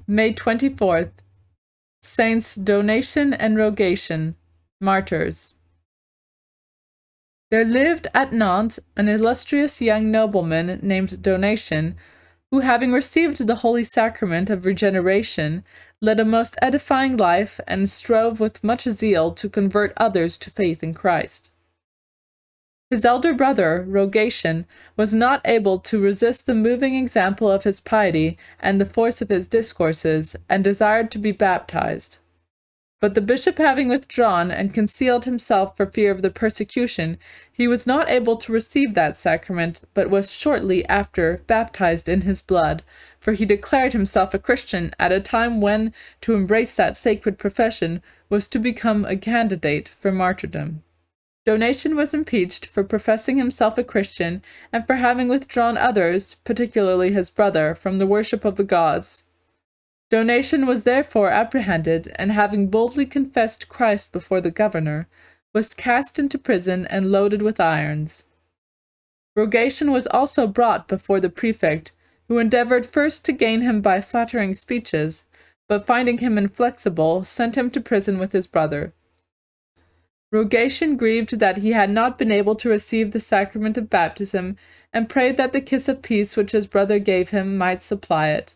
May 24th. Saints Donation and Rogation, Martyrs. There lived at Nantes an illustrious young nobleman named Donation, who, having received the holy sacrament of regeneration, led a most edifying life and strove with much zeal to convert others to faith in Christ. His elder brother, Rogation, was not able to resist the moving example of his piety and the force of his discourses, and desired to be baptized. But the bishop having withdrawn and concealed himself for fear of the persecution, he was not able to receive that sacrament, but was shortly after baptized in his blood, for he declared himself a Christian at a time when to embrace that sacred profession was to become a candidate for martyrdom. Donation was impeached for professing himself a Christian and for having withdrawn others, particularly his brother, from the worship of the gods. Donation was therefore apprehended, and having boldly confessed Christ before the governor, was cast into prison and loaded with irons. Rogation was also brought before the prefect, who endeavored first to gain him by flattering speeches, but finding him inflexible, sent him to prison with his brother. Rogation grieved that he had not been able to receive the sacrament of baptism, and prayed that the kiss of peace which his brother gave him might supply it.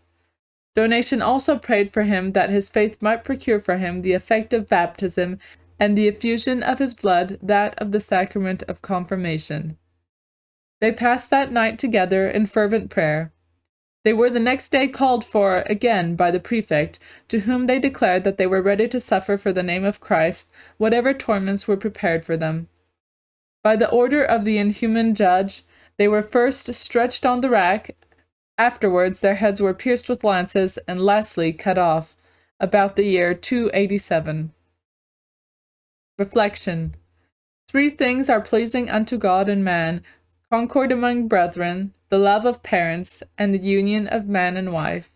Donation also prayed for him that his faith might procure for him the effect of baptism, and the effusion of his blood that of the sacrament of confirmation. They passed that night together in fervent prayer. They were the next day called for again by the prefect, to whom they declared that they were ready to suffer for the name of Christ whatever torments were prepared for them. By the order of the inhuman judge, they were first stretched on the rack, afterwards their heads were pierced with lances, and lastly cut off, about the year 287. Reflection. 3 things are pleasing unto God and man: concord among brethren, the love of parents, and the union of man and wife.